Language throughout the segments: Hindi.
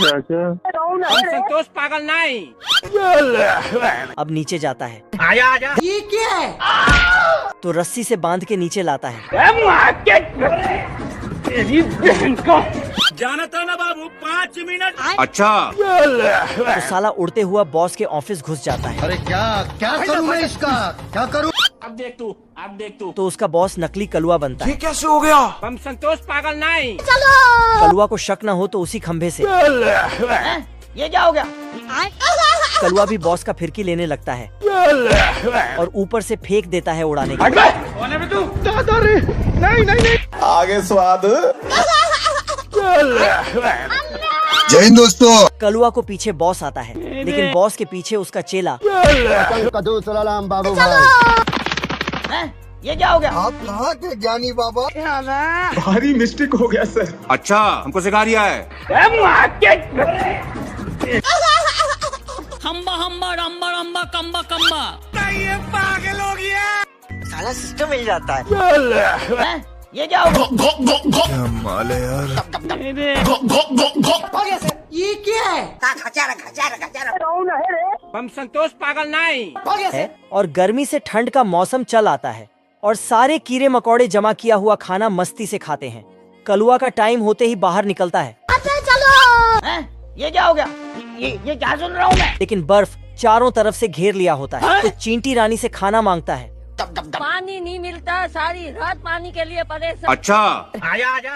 हम संतोष पागल नहीं। अब नीचे जाता है। आजा आजा। ये क्या है? तो रस्सी से बांध के नीचे लाता है। तेरी बहन को जाना था ना बाबू, 5 मिनट। अच्छा। तो साला उड़ते हुआ बॉस के ऑफिस घुस जाता है। अरे क्या क्या करूं मैं इसका? क्या करूं? अब देख तू, अब देख तू। तो उसका बॉस नकली कलुआ बनता है। कैसे हो गया? हम संतोष पागल नहीं। कलुआ को शक न हो तो उसी खंभे से ये क्या हो गया? कलुआ भी बॉस का फिरकी लेने लगता है और ऊपर से फेंक देता है उड़ाने के लिए। कौन है बे तू? नहीं। आगे स्वाद। जय हिंद दोस्तों। कलुआ को पीछे बॉस आता है, लेकिन बॉस के पीछे उसका चेला। कदू सलाम बाबू भाई। ये क्या हो गया? आप कहाँ के ज्ञानी बाबा? भारी मिस्टेक हो गया सर। अच्छा, हमको सिखा रिया है। हम्बा हम्बा रम्बा रम्बा कम्बा कम्बा। ये पागल हो गया। साला सिस्टम मिल जाता है। ये क्या हो गया? माले यार। ये क्या है? हम संतोष पागल नहीं है और गर्मी से ठंड का मौसम चल आता है और सारे कीड़े मकोड़े जमा किया हुआ खाना मस्ती से खाते हैं। कलुआ का टाइम होते ही बाहर निकलता है। ये क्या हो गया? ये क्या सुन रहा हूँ मैं? लेकिन बर्फ चारों तरफ से घेर लिया होता है। तो चींटी रानी से खाना मांगता है। पानी नहीं मिलता, सारी रात पानी के लिए परेशान। अच्छा। आजा आजा।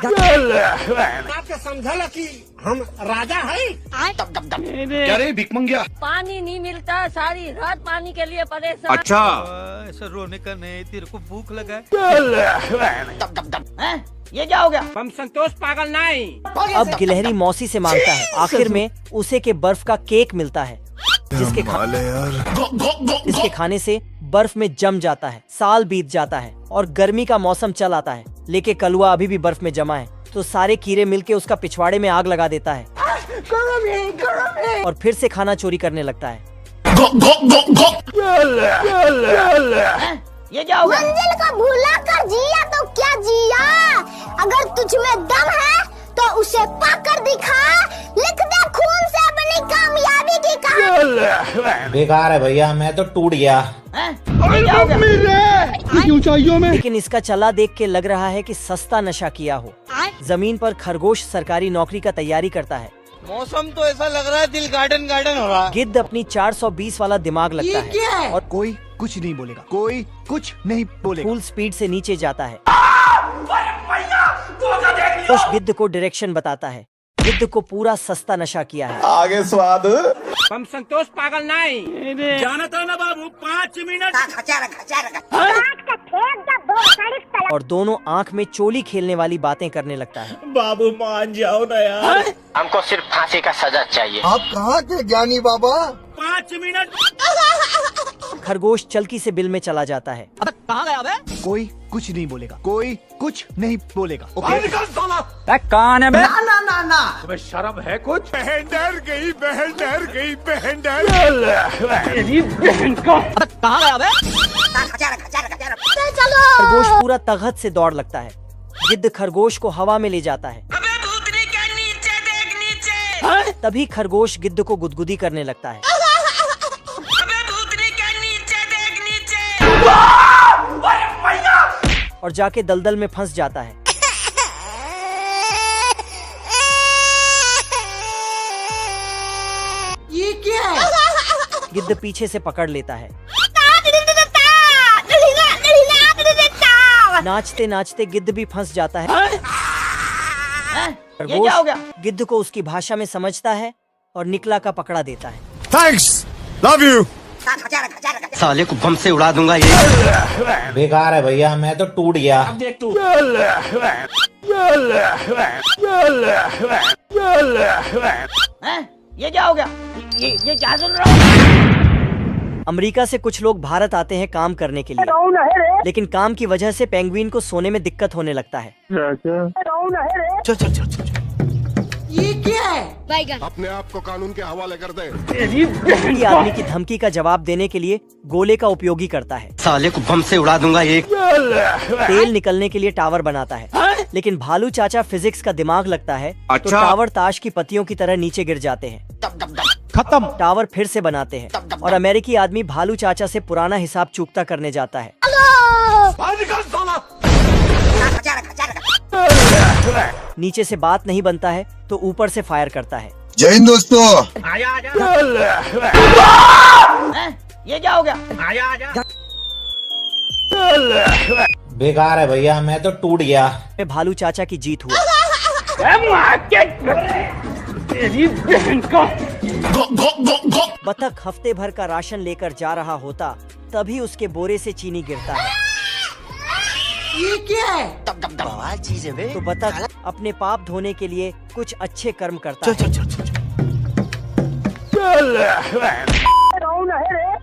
आपको समझा कि हम राजा हैं? क्या रे भिख मंगिया? पानी नहीं मिलता, सारी रात पानी के लिए परेशान। अच्छा। ऐसा रोने का नहीं, तेरे को भूख लगा है। ये क्या हो गया? हम संतोष पागल नहीं। अब गिलहरी मौसी से मांगता है। आखिर में उसे के बर्फ का केक मिलता है, जिसके खाने से बर्फ में जम जाता है। साल बीत जाता है और गर्मी का मौसम चल आता है, लेकिन कलुआ अभी भी बर्फ में जमा है। तो सारे कीड़े मिलके उसका पिछवाड़े में आग लगा देता है और फिर से खाना चोरी करने लगता है। ये क्या हो गया? मंजिल को भूला कर जिया तो क्या जिया? अगर तुझ में दम है तो उसे पाकर दिखा। लिख दे खून से अपनी कामयाबी की कहानी। बेकार है भैया, मैं तो टूट गया। ये क्या हो गया? ऊंचाइयों में। लेकिन इसका चला देख के लग रहा है कि सस्ता नशा किया हो। जमीन पर खरगोश सरकारी नौकरी का तैयारी करता है। मौसम तो ऐसा लग रहा है दिल गार्डन गार्डन हो रहा है। गिद्ध अपनी 420 वाला दिमाग लगता ये क्या है है? और कोई कुछ नहीं बोलेगा, कोई कुछ नहीं बोलेगा। फुल स्पीड से नीचे जाता है। उस गिद्ध को डायरेक्शन बताता है। गिद्ध को पूरा सस्ता नशा किया है। आगे स्वाद। हम संतोष पागल नहीं। जाना था ना बाबू, 5 मिनट। और दोनों आंख में चोली खेलने वाली बातें करने लगता है। बाबू मान जाओ ना यार। हमको सिर्फ फांसी का सजा चाहिए। आप कहाँ के ज्ञानी बाबा? 5 मिनट। खरगोश चलकी से बिल में चला जाता है। अब कहाँ गया बे? कोई कुछ नहीं बोलेगा, कोई कुछ नहीं बोलेगा। निकल साला। कौन है बे? ना ना ना ना। तुम्हें शर्म है कुछ? बहन डर गई, बहन डर गई, बहन डर। तेरी बहन को। अब कहाँ गया बे? खरगोश पूरा तगत से दौड़ लगता है। गिद्ध खरगोश को हवा में ले जाता है। तभी खरगोश गिद्ध को गुदगुदी करने लगता है। और जाके दलदल में फंस जाता है। ये क्या है? गिद्ध पीछे से पकड़ लेता है। नाचते नाचते गिद्ध भी फंस जाता है। ये क्या हो गया? गिद्ध को उसकी भाषा में समझता है और निकला का पकड़ा देता है। Thanks, love you. साले को बम से उड़ा दूंगा ये। बेकार है भैया, मैं तो टूट गया। अब देख तू। ये क्या हो गया? ये क्या सुन रहा हूँ? अमेरिका से कुछ लोग भारत आते हैं काम करने के लिए, लेकिन काम की वजह से पेंगुइन को सोने में दिक्कत होने लगता है। चल चल चल चल। ये क्या है? बैगन। अपने आप को कानून के हवाले कर दे। ये आदमी की धमकी का जवाब देने के लिए गोले का उपयोग ही करता है। साले को बम से उड़ा दूंगा एक। तेल निकलने के लिए टावर बनाता है, लेकिन भालू चाचा फिजिक्स का दिमाग लगता है तो टावर ताश की पत्तियों की तरह नीचे गिर जाते हैं। खत्म। टावर फिर से बनाते हैं और अमेरिकी आदमी भालू चाचा से पुराना हिसाब चूकता करने जाता है। नीचे से बात नहीं बनता है तो ऊपर से फायर करता है। जय हिंद दोस्तों। ये क्या हो गया? बेकार है भैया, मैं तो टूट गया। भालू चाचा की जीत हुआ। बतख हफ्ते भर का राशन लेकर जा रहा होता, तभी उसके बोरे से चीनी गिरता है। ये क्या है? तो बतख अपने पाप धोने के लिए कुछ अच्छे कर्म करता है।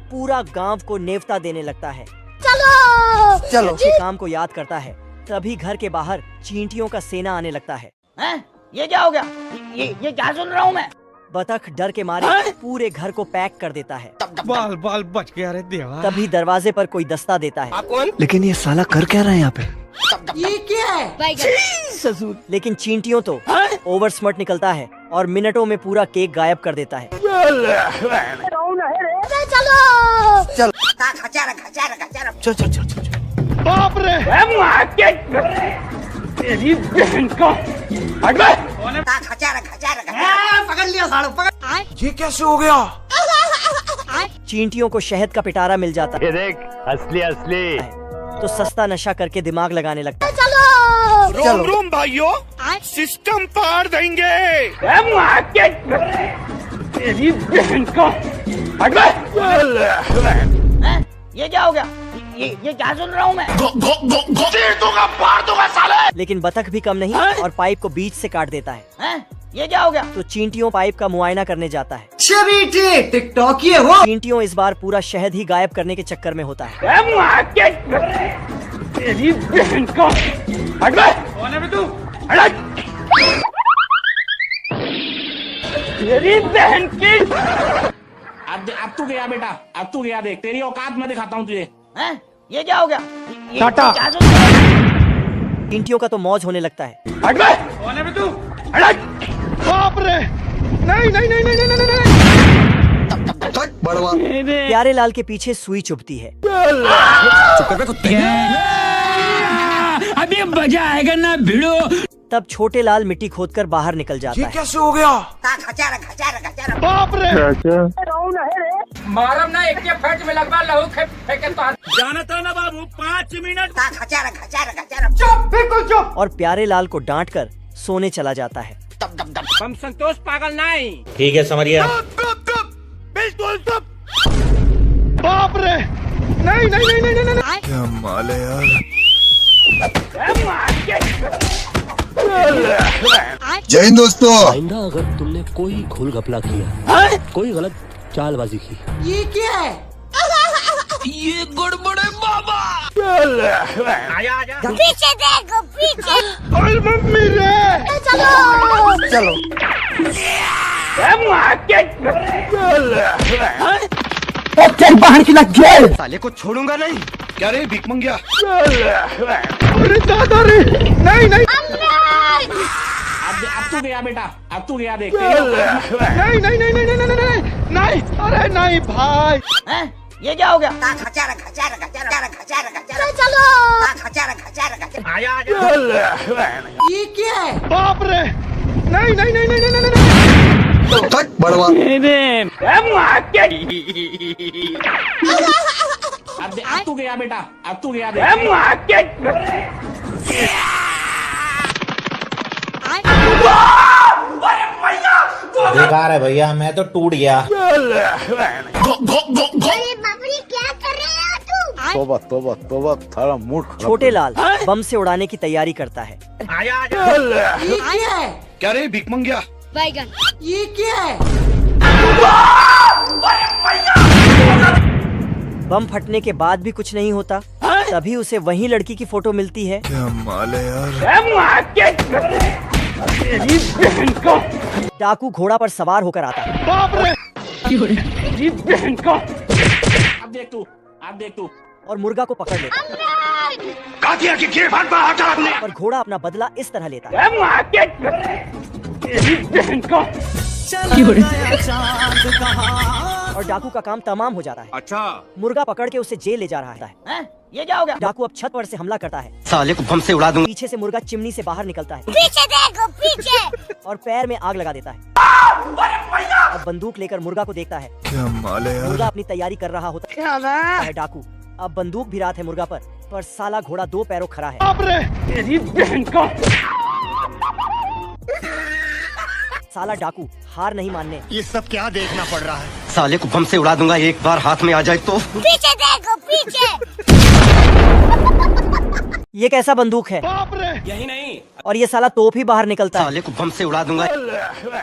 पूरा गांव को नेवता देने लगता है। चलो अच्छे काम को याद करता है, तभी घर के बाहर चींटियों का सेना आने लगता है। ये क्या हो गया? ये क्या सुन रहा हूँ मैं? बतख डर के मारे पूरे घर को पैक कर देता है। बाल बाल बच गया रे देवा। तभी दरवाजे पर कोई दस्ता देता है। लेकिन ये साला कर क्या रहा है यहाँ पे? ये क्या है? बैगन। लेकिन चींटियों तो ओवर स्मार्ट निकलता है और मिनटों में पूरा केक गायब कर देता है। चल। बाप रे! पकड़ लिया साड़ू, पकड़। ये कैसे हो गया? चींटियों को शहद का पिटारा मिल जाता है। ये देख, असली तो सस्ता नशा करके दिमाग लगाने लगता है। रोम रोम भाइयों, सिस्टम पार देंगे। ये क्या हो गया? ये क्या सुन रहा हूँ मैं? फाड़ दूंगा साले। लेकिन बतख भी कम नहीं और पाइप को बीच से काट देता है। ये क्या हो गया? तो चींटियों पाइप का मुआयना करने जाता है। टिकटॉक ये हो। चींटियों इस बार पूरा शहद ही गायब करने के चक्कर में होता है। अब तू गया बेटा, अब तू गया। देख, तेरी औकात मैं दिखाता हूँ तुझे। ये क्या हो गया? टाटा। क्या सुन रहा हूँ? चींटियों का तो मौज होने लगता है। बाप रे! नहीं। बड़वा। प्यारे लाल के पीछे सुई चुभती है। अभी मजा आएगा ना भिड़ो। तब छोटे लाल मिट्टी खोदकर बाहर निकल जाता है। कैसे हो गया? बाप रे! मारम ना एक के फट में लगवा लहू फेंके तो जानता ना बाबू 5 मिनट। चुप, बिल्कुल चुप। और प्यारे लाल को डांटकर सोने चला जाता है। हम संतोष पागल नहीं। ठीक है, समझ गया। बिल्कुल चुप। बाप रे! नहीं। क्या माल है यार। जय हिंद दोस्तों। आइंदा अगर तुमने कोई घोल घपला किया, कोई गलत चालबाजी की, ये क्या है? ये गड़बड़ है बाबा। आजा। पीछे देखो, पीछे। ओए मम्मी रे! चलो साले को छोड़ूंगा नहीं। क्या रे भीख मंगिया? अरे दादा रे! नहीं। अब तू गया बेटा, अब तू गया। देख, नहीं। अरे नहीं भाई। ये क्या हो गया? ये क्या है? बाप रे! नहीं। बड़वा। अब तू गया बेटा, अब तू गया। बेकार है भैया, मैं तो टूट गया। अरे बाबरी, क्या कर रहे हो तुम? तोबा थारा मूड खराब। छोटे लाल बम से उड़ाने की तैयारी करता है। ये क्या है? क्या रे भीख मंगिया? बैगन। ये क्या है? बम फटने के बाद भी कुछ नहीं होता, तभी उसे वही लड़की की फोटो मिलती है। क्या माल है यार। डाकू घोड़ा पर सवार होकर आता है। अब देख तू और मुर्गा को पकड़ लेता है। और घोड़ा अपना बदला इस तरह लेता है। और डाकू का काम तमाम हो जाता है। अच्छा। मुर्गा पकड़ के उसे जेल ले जा रहा है। ये क्या हो गया? डाकू अब छत पर से हमला करता है। साले को बम से उड़ा दूंगा। पीछे से मुर्गा चिमनी से बाहर निकलता है पीछे देखो पीछे। और पैर में आग लगा देता है। अब बंदूक लेकर मुर्गा को देखता है। क्या माल है यार। मुर्गा अपनी तैयारी कर रहा होता है। डाकू अब बंदूक भी रात है मुर्गा पर साला घोड़ा 2 पैरों खड़ा है। साला डाकू हार नहीं मानने। ये सब क्या देखना पड़ रहा है? साले को बम से उड़ा दूंगा, एक बार हाथ में आ जाए तो। पीछे देखो पीछे। ये कैसा बंदूक है? यही नहीं। और ये साला तोप ही बाहर निकलता है। साले को बम से उड़ा दूंगा।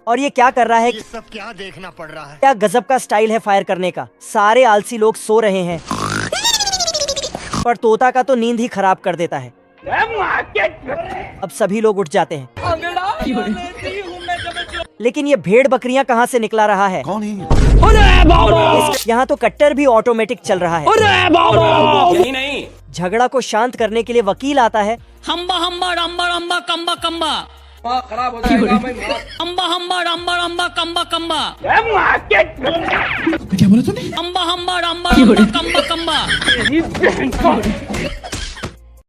और ये क्या कर रहा है? ये सब क्या देखना पड़ रहा है? क्या गजब का स्टाइल है फायर करने का। सारे आलसी लोग सो रहे हैं पर तोता का तो नींद ही खराब कर देता है। अब सभी लोग उठ जाते हैं। लेकिन ये भेड़ बकरियां कहाँ से निकला रहा है? कौन है? यहाँ तो कट्टर भी ऑटोमेटिक चल रहा है। यही नहीं। झगड़ा को शांत करने के लिए वकील आता है। हम्बा हम्बा रम्बा रम्बा कम्बा कम्बा। खराब हो जाएगा भाई। हम्बा हम्बा रम्बा रम्बा कम्बा कम्बा। क्या बोला तूने? हम्बा हम्बा रम्बा रम्बा कम्बा कम्बा।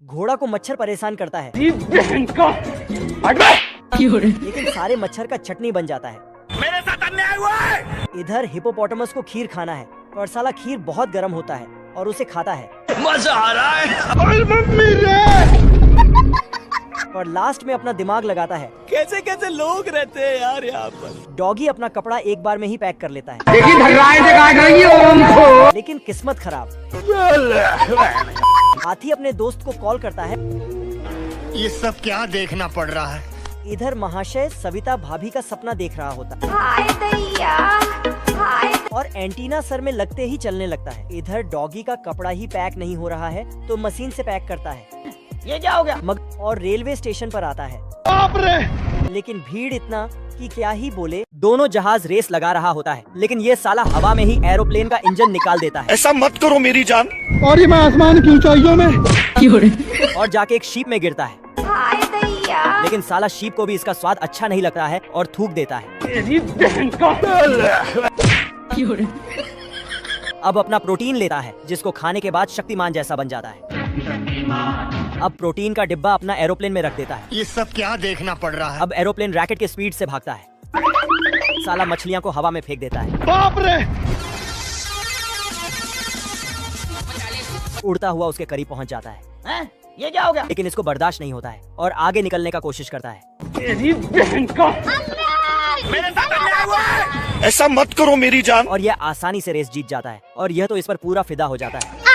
घोड़ा को मच्छर परेशान करता है लेकिन सारे मच्छर का चटनी बन जाता है। मेरे साथ अन्याय हुआ है। इधर हिपोपोटामस को खीर खाना है पर साला खीर बहुत गर्म होता है और उसे खाता है। मजा आ रहा है। पर लास्ट में अपना दिमाग लगाता है। कैसे कैसे लोग रहते हैं यार यहाँ पर। डॉगी अपना कपड़ा एक बार में ही पैक कर लेता है लेकिन किस्मत खराब। हाथी अपने दोस्त को कॉल करता है। ये सब क्या देखना पड़ रहा है? इधर महाशय सविता भाभी का सपना देख रहा होता है और एंटीना सर में लगते ही चलने लगता है। इधर डॉगी का कपड़ा ही पैक नहीं हो रहा है तो मशीन से पैक करता है। ये क्या हो गया? और रेलवे स्टेशन पर आता है। बाप रे। लेकिन भीड़ इतना कि क्या ही बोले। दोनों जहाज रेस लगा रहा होता है लेकिन ये साला हवा में ही एरोप्लेन का इंजन निकाल देता है। ऐसा मत करो मेरी जान। और ये मैं आसमान की ऊंचाइयों में। और जाके एक शीप में गिरता है लेकिन साला शीप को भी इसका स्वाद अच्छा नहीं लगता है और थूक देता है। अब अपना प्रोटीन लेता है जिसको खाने के बाद शक्तिमान जैसा बन जाता है। अब प्रोटीन का डिब्बा अपना एरोप्लेन में रख देता है। ये सब क्या देखना पड़ रहा है? अब एरोप्लेन रैकेट के स्पीड से भागता है। साला मछलियां को हवा में फेंक देता है। बाप रे। उड़ता हुआ उसके करीब पहुंच जाता है। ये क्या हो गया? लेकिन इसको बर्दाश्त नहीं होता है और आगे निकलने का कोशिश करता है। मेरे साथ अन्याय हुआ है। ऐसा मत करो मेरी जान। और यह आसानी से रेस जीत जाता है और यह तो इस पर पूरा फिदा हो जाता है।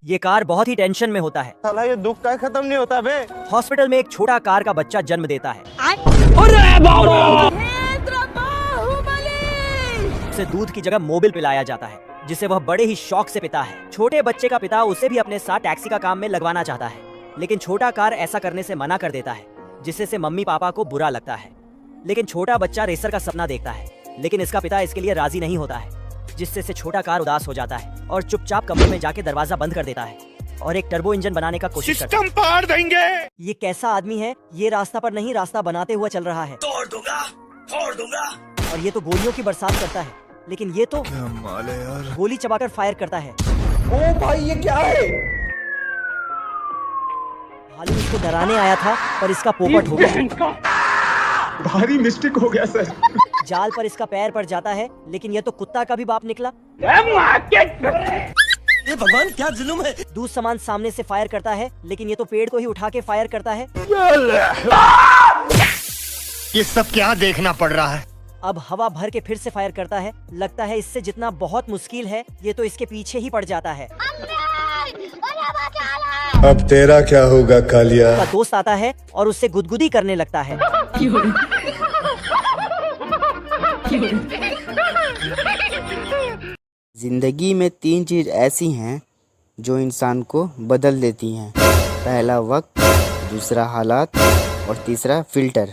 ये कार बहुत ही टेंशन में होता है। साला ये दुख का खत्म नहीं होता बे। हॉस्पिटल में एक छोटा कार का बच्चा जन्म देता है। उसे दूध की जगह मोबिल पिलाया जाता है जिसे वह बड़े ही शौक से पीता है। छोटे बच्चे का पिता उसे भी अपने साथ टैक्सी का काम में लगवाना चाहता है लेकिन छोटा कार ऐसा करने से मना कर देता है जिससे से मम्मी पापा को बुरा लगता है। लेकिन छोटा बच्चा रेसर का सपना देखता है लेकिन इसका पिता इसके लिए राजी नहीं होता है जिससे से छोटा कार उदास हो जाता है और चुपचाप कमरे में जाके दरवाजा बंद कर देता है और एक टर्बो इंजन बनाने का कोशिश करता है। सिस्टम पार देंगे। ये कैसा आदमी है? ये रास्ता पर नहीं रास्ता बनाते हुआ चल रहा है। तोड़ दूंगा। और ये तो गोलियों की बरसात करता है लेकिन ये तो क्या माल है यार। गोली चबाकर फायर करता है। ओ भाई ये क्या है? भालू इसको डराने आया था पर इसका पोपट हो गया। भारी मिस्टेक हो गया सर। जाल पर इसका पैर पड़ जाता है लेकिन यह तो कुत्ता का भी बाप निकला। ये भगवान क्या जुल्म है। दूध सामान सामने से फायर करता है लेकिन ये तो पेड़ को ही उठा के फायर करता है। ये सब क्या देखना पड़ रहा है? अब हवा भर के फिर से फायर करता है। लगता है इससे जितना बहुत मुश्किल है ये तो इसके पीछे ही पड़ जाता है। अब तेरा क्या होगा कालिया। उसका दोस्त आता है और उससे गुदगुदी करने लगता है। जिंदगी में 3 चीज ऐसी हैं जो इंसान को बदल देती हैं। पहला वक्त, दूसरा हालात और तीसरा फिल्टर।